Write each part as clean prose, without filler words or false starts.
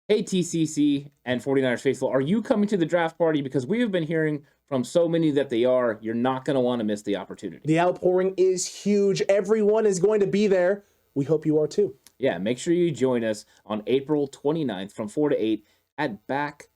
Hey, TCC and 49ers faithful, are you coming to the draft party? Because we have been hearing from so many that they are. You're not going to want to miss the opportunity. The outpouring is huge. Everyone is going to be there. We hope you are too. Yeah, make sure you join us on April 29th from 4 to 8 at Back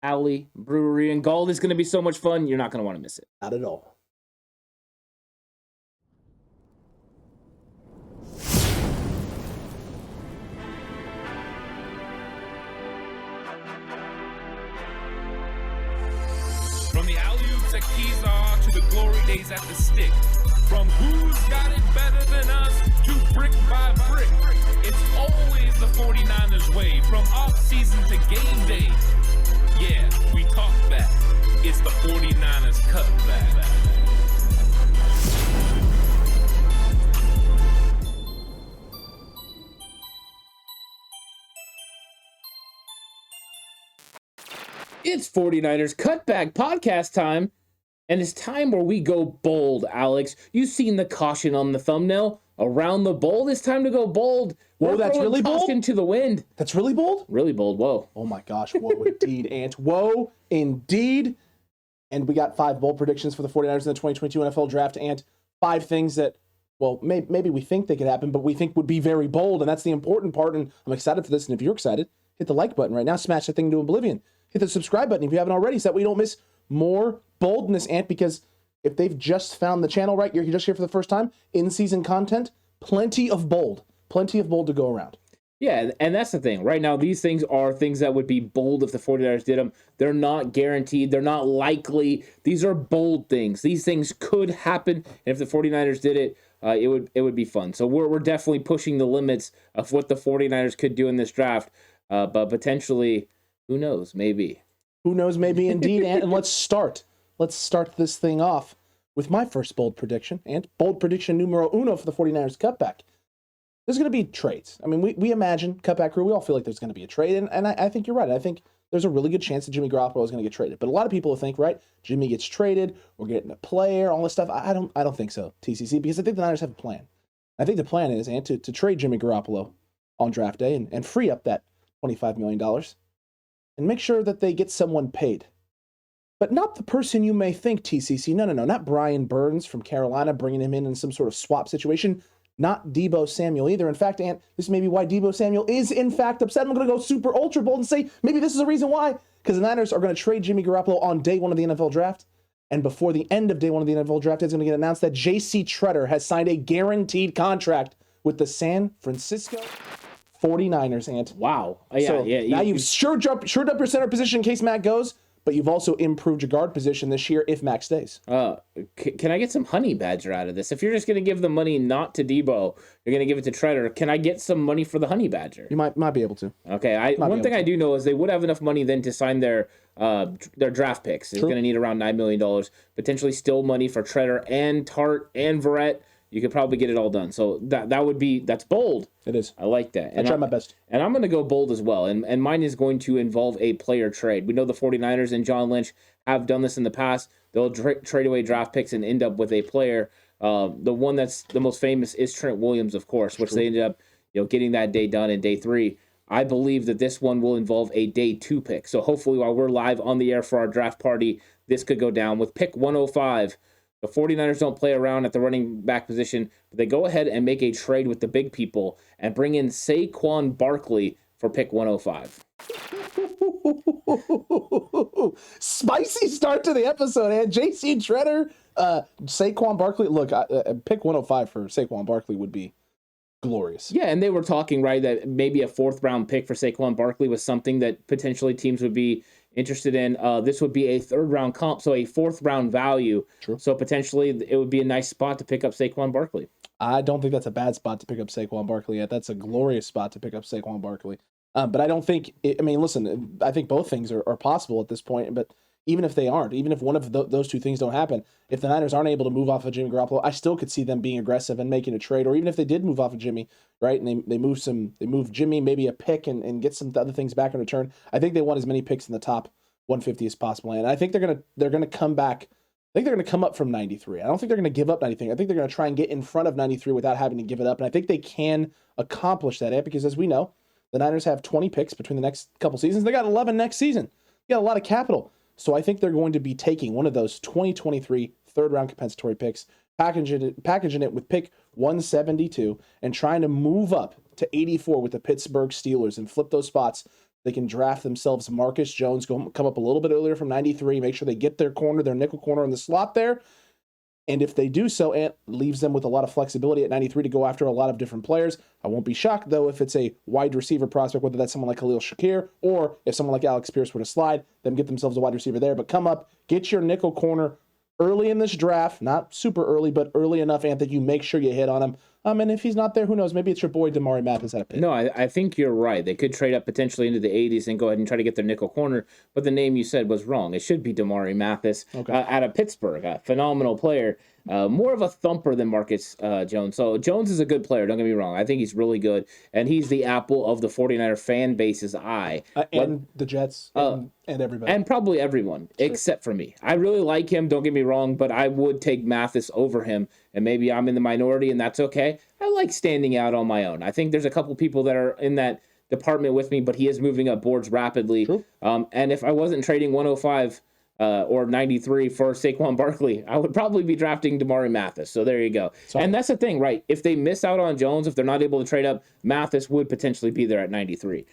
Alley Brewery in Galt. It's going to be so much fun. You're not going to want to miss it. Not at all. From the alley-oops at Kezar to the glory days at the stick. From who's got it better than us to brick by brick. It's always the 49ers way. From off-season to game day. Yeah, we talk back. It's the 49ers cutback. It's 49ers Cutback Podcast time, and it's time where we go bold, Alex. You've seen the caution on the thumbnail. Around the bold, it's time to go bold. Whoa, that's really bold? Caution to the wind. That's really bold? Really bold, whoa. Oh my gosh, whoa indeed, Ant. Whoa indeed. And we got 5 bold predictions for the 49ers in the 2022 NFL Draft, Ant. 5 things that, well, maybe we think they could happen, but we think would be very bold, and that's the important part, and I'm excited for this, and if you're excited, hit the like button right now, smash that thing to oblivion. Hit the subscribe button if you haven't already so that we don't miss more boldness, Ant, because if they've just found the channel, right, you're just here for the first time, in-season content, plenty of bold to go around. Yeah, and that's the thing. Right now, these things are things that would be bold if the 49ers did them. They're not guaranteed. They're not likely. These are bold things. These things could happen, and if the 49ers did it, it would be fun. So we're definitely pushing the limits of what the 49ers could do in this draft, but potentially, who knows, maybe. Who knows, maybe indeed, and let's start this thing off with my first bold prediction, and bold prediction numero uno for the 49ers cutback. There's going to be trades. I mean, we imagine, cutback crew, we all feel like there's going to be a trade, and I think you're right. I think there's a really good chance that Jimmy Garoppolo is going to get traded. But a lot of people think, right, Jimmy gets traded, we're getting a player, all this stuff. I don't think so, TCC, because I think the Niners have a plan. I think the plan is, and to trade Jimmy Garoppolo on draft day and free up that $25 million and make sure that they get someone paid. But not the person you may think, TCC. No, not Brian Burns from Carolina, bringing him in some sort of swap situation. Not Deebo Samuel either. In fact, Ant, this may be why Deebo Samuel is in fact upset. I'm going to go super ultra bold and say maybe this is the reason why. Because the Niners are going to trade Jimmy Garoppolo on day 1 of the NFL draft. And before the end of day 1 of the NFL draft, it's going to get announced that J.C. Tretter has signed a guaranteed contract with the San Francisco 49ers, Ant. Wow. Yeah. Now you've shored up your center position in case Mac goes, but you've also improved your guard position this year if Mac stays. Can I get some honey badger out of this? If you're just going to give the money not to Deebo, you're going to give it to Tretter, can I get some money for the honey badger? You might be able to. Okay. One thing I do know is they would have enough money then to sign their draft picks. They're going to need around $9 million, potentially still money for Tretter and Tart and Verrett. You could probably get it all done. So that's bold. It is. I like that. I try my best. And I'm going to go bold as well. And mine is going to involve a player trade. We know the 49ers and John Lynch have done this in the past. They'll trade away draft picks and end up with a player. The one that's the most famous is Trent Williams, of course, which they ended up getting that day done in day 3. I believe that this one will involve a day 2 pick. So hopefully while we're live on the air for our draft party, this could go down with pick 105. The 49ers don't play around at the running back position, but they go ahead and make a trade with the big people and bring in Saquon Barkley for pick 105. Spicy start to the episode, and J.C. Tretter, Saquon Barkley. Look, pick 105 for Saquon Barkley would be glorious. Yeah, and they were talking, right, that maybe a 4th-round pick for Saquon Barkley was something that potentially teams would be interested in. This would be a 3rd-round comp, so a 4th-round value. True. So potentially it would be a nice spot to pick up Saquon Barkley. I don't think that's a bad spot to pick up Saquon Barkley yet. That's a glorious spot to pick up Saquon Barkley. But I don't think, listen, I think both things are possible at this point, but even if they aren't, even if one of those two things don't happen, if the Niners aren't able to move off of Jimmy Garoppolo, I still could see them being aggressive and making a trade, or even if they did move off of Jimmy, right, and they move Jimmy, maybe a pick and get some other things back in return. I think they want as many picks in the top 150 as possible, and I think they're gonna come back. I think they're going to come up from 93. I don't think they're going to give up anything. I think they're going to try and get in front of 93 without having to give it up, and I think they can accomplish that, because as we know, The Niners have 20 picks between the next couple seasons. They got 11 next season. They got a lot of capital. So I think they're going to be taking one of those 2023 third-round compensatory picks, packaging it with pick 172, and trying to move up to 84 with the Pittsburgh Steelers and flip those spots. They can draft themselves Marcus Jones, come up a little bit earlier from 93, make sure they get their nickel corner in the slot there. And if they do so, it leaves them with a lot of flexibility at 93 to go after a lot of different players. I won't be shocked, though, if it's a wide receiver prospect, whether that's someone like Khalil Shakir or if someone like Alex Pierce were to slide, then get themselves a wide receiver there. But come up, get your nickel corner early in this draft, not super early, but early enough, and that you make sure you hit on him. And if he's not there, who knows? Maybe it's your boy Damari Mathis at a pick. No, I think you're right. They could trade up potentially into the 80s and go ahead and try to get their nickel corner, but the name you said was wrong. It should be Damari Mathis out of Pittsburgh, a phenomenal player. More of a thumper than Marcus Jones. So Jones is a good player, don't get me wrong. I think he's really good, and he's the apple of the 49er fan base's eye. And the Jets and everybody. And probably everyone, except for me. I really like him, don't get me wrong, but I would take Mathis over him, and maybe I'm in the minority, and that's okay. I like standing out on my own. I think there's a couple people that are in that department with me, but he is moving up boards rapidly. And if I wasn't trading 105 or 93 for Saquon Barkley, I would probably be drafting Damari Mathis. So there you go. And that's the thing, right? If they miss out on Jones, if they're not able to trade up, Mathis would potentially be there at 93.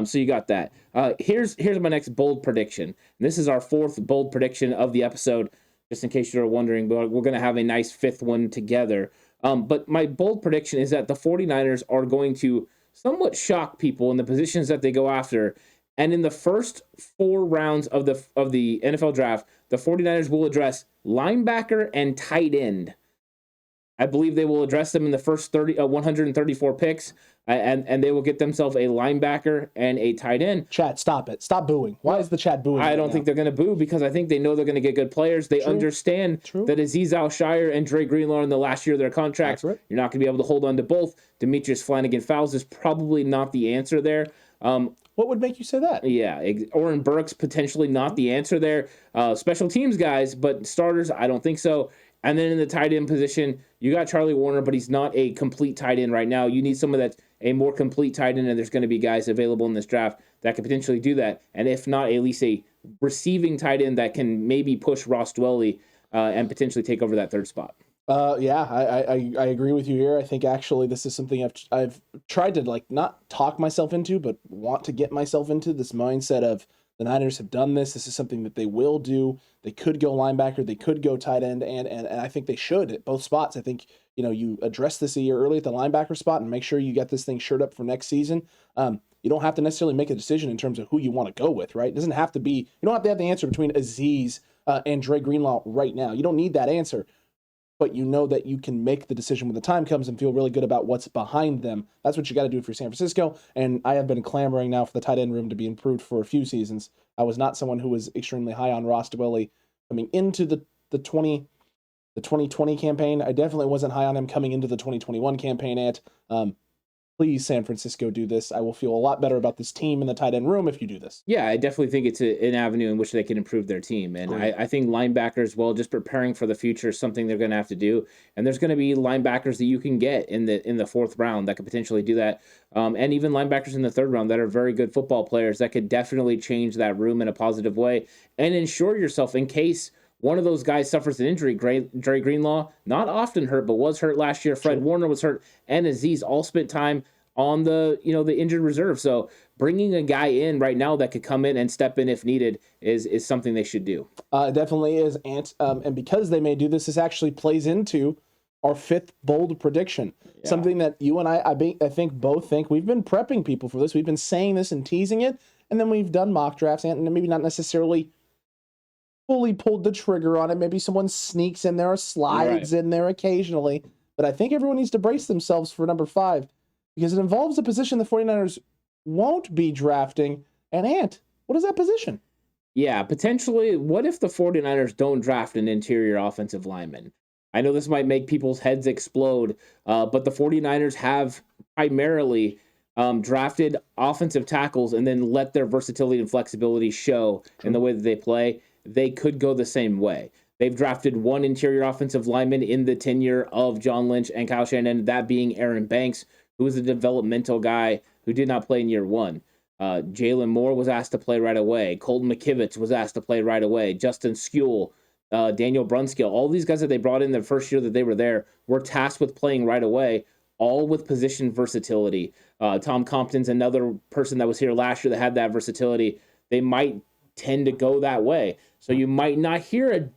So you got that. Here's my next bold prediction. And this is our fourth bold prediction of the episode. Just in case you're wondering, we're going to have a nice fifth one together. But my bold prediction is that the 49ers are going to somewhat shock people in the positions that they go after. And in the first 4 rounds of the NFL draft, the 49ers will address linebacker and tight end. I believe they will address them in the first 134 picks, and they will get themselves a linebacker and a tight end. Chat, stop it. Stop booing. Why is the chat booing? I don't think they're going to boo because I think they know they're going to get good players. They understand that Azeez Al-Shire and Dre Greenlaw in the last year of their contracts, you're not going to be able to hold on to both. Demetrius Flanagan-Fowles is probably not the answer there. What would make you say that? Yeah, Oren Burks potentially not the answer there. Special teams guys, but starters, I don't think so. And then in the tight end position, you got Charlie Warner, but he's not a complete tight end right now. You need someone that's a more complete tight end, and there's going to be guys available in this draft that could potentially do that. And if not, at least a receiving tight end that can maybe push Ross Dwelley and potentially take over that third spot. I agree with you here. I think actually this is something I've tried to not talk myself into, but want to get myself into this mindset of the Niners have done this. This is something that they will do. They could go linebacker, they could go tight end, and I think they should at both spots. I think you address this a year early at the linebacker spot and make sure you get this thing shored up for next season. You don't have to necessarily make a decision in terms of who you want to go with, right? It doesn't have to be. You don't have to have the answer between Azeez and Dre Greenlaw right now. You don't need that answer. But you know that you can make the decision when the time comes and feel really good about what's behind them. That's what you got to do for San Francisco. And I have been clamoring now for the tight end room to be improved for a few seasons. I was not someone who was extremely high on Ross Dwelley coming into the 2020 campaign. I definitely wasn't high on him coming into the 2021 campaign. Please, San Francisco, do this. I will feel a lot better about this team in the tight end room if you do this. Yeah, I definitely think it's an avenue in which they can improve their team. And I think linebackers, well, just preparing for the future is something they're going to have to do. And there's going to be linebackers that you can get in the fourth round that could potentially do that. And even linebackers in the third round that are very good football players that could definitely change that room in a positive way and ensure yourself in case one of those guys suffers an injury. Dre Greenlaw, not often hurt, but was hurt last year. Fred Warner was hurt, and Azeez all spent time on the injured reserve. So bringing a guy in right now that could come in and step in if needed is something they should do. It definitely is, Ant. And because they may do this, this actually plays into our fifth bold prediction. Yeah. Something that you and I think both think. We've been prepping people for this. We've been saying this and teasing it, and then we've done mock drafts and maybe not necessarily fully pulled the trigger on it. Maybe someone sneaks in there or slides in there occasionally. But I think everyone needs to brace themselves for number 5 because it involves a position the 49ers won't be drafting. And Ant, what is that position? Yeah, potentially, what if the 49ers don't draft an interior offensive lineman? I know this might make people's heads explode, but the 49ers have primarily drafted offensive tackles and then let their versatility and flexibility show in the way that they play. They could go the same way. They've drafted one interior offensive lineman in the tenure of John Lynch and Kyle Shanahan, that being Aaron Banks, who is a developmental guy who did not play in year one. Jalen Moore was asked to play right away. Colton McKivitz was asked to play right away. Justin Skule, Daniel Brunskill, all these guys that they brought in the first year that they were there were tasked with playing right away, all with position versatility. Tom Compton's another person that was here last year that had that versatility. They might tend to go that way. So you might not hear a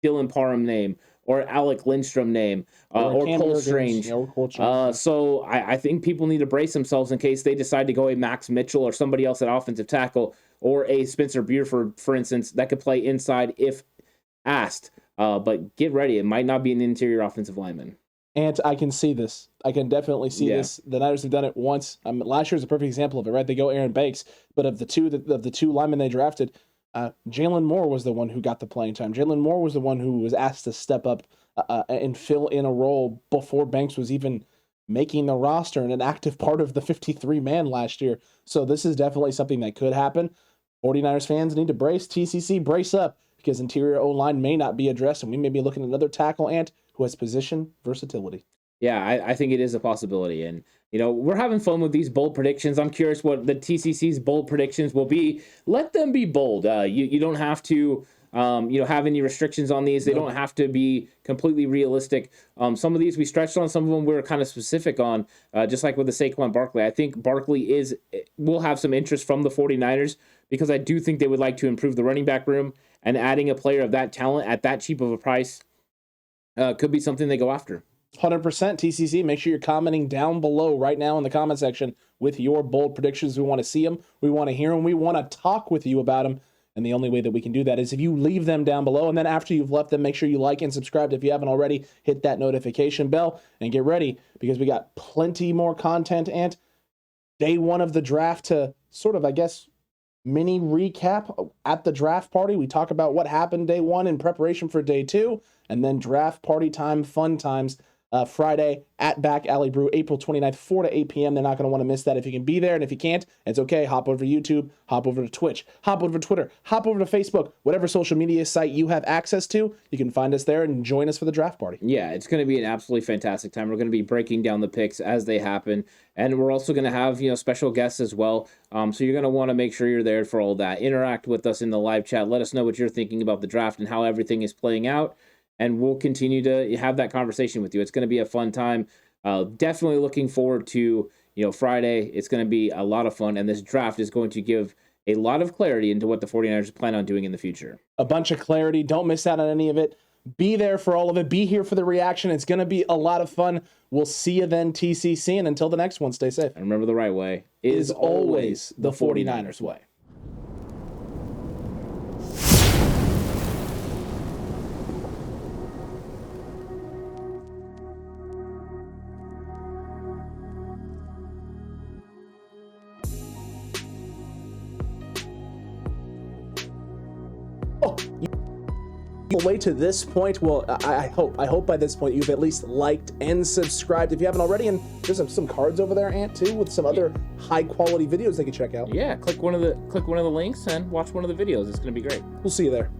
Dylan Parham name or Alec Lindstrom name or Cole Strange. So I think people need to brace themselves in case they decide to go a Max Mitchell or somebody else at offensive tackle, or a Spencer Buford, for instance, that could play inside if asked. But get ready. It might not be an interior offensive lineman. And I can see this. I can definitely see this. The Niners have done it once. Last year was a perfect example of it, right? They go Aaron Banks, but of the two linemen they drafted, Jalen Moore was the one who got the playing time. Jalen Moore was the one who was asked to step up and fill in a role before Banks was even making the roster and an active part of the 53-man last year. So this is definitely something that could happen. 49ers fans need to brace. TCC, brace up, because interior O-line may not be addressed, and we may be looking at another tackle who has position versatility. Yeah, I think it is a possibility. And, we're having fun with these bold predictions. I'm curious what the TCC's bold predictions will be. Let them be bold. You don't have to, have any restrictions on these. They don't have to be completely realistic. Some of these we stretched on. Some of them we were kind of specific on, just like with the Saquon Barkley. I think Barkley will have some interest from the 49ers because I do think they would like to improve the running back room, and adding a player of that talent at that cheap of a price could be something they go after. 100% TCC. Make sure you're commenting down below right now in the comment section with your bold predictions. We want to see them. We want to hear them. We want to talk with you about them. And the only way that we can do that is if you leave them down below. And then after you've left them, make sure you like and subscribe. If you haven't already, hit that notification bell and get ready, because we got plenty more content and day one of the draft to sort of, I guess, mini recap at the draft party. We talk about what happened day one in preparation for day two, and then draft party time, fun times, Friday at Back Alley Brew, April 29th, 4 to 8 p.m. They're not going to want to miss that if you can be there. And if you can't, it's okay. Hop over to YouTube, hop over to Twitch, hop over to Twitter, hop over to Facebook, whatever social media site you have access to, you can find us there and join us for the draft party. Yeah, it's going to be an absolutely fantastic time. We're going to be breaking down the picks as they happen. And we're also going to have, special guests as well. So you're going to want to make sure you're there for all that. Interact with us in the live chat. Let us know what you're thinking about the draft and how everything is playing out. And we'll continue to have that conversation with you. It's going to be a fun time. Definitely looking forward to, Friday. It's going to be a lot of fun. And this draft is going to give a lot of clarity into what the 49ers plan on doing in the future. A bunch of clarity. Don't miss out on any of it. Be there for all of it. Be here for the reaction. It's going to be a lot of fun. We'll see you then, TCC. And until the next one, stay safe. And remember, the right way is always the 49ers way. Way to this point, well, I hope by this point you've at least liked and subscribed if you haven't already. And there's some cards over there, Ant, too, with some other high quality videos they can check out. Yeah, click one of the links and watch one of the videos. It's going to be great. We'll see you there.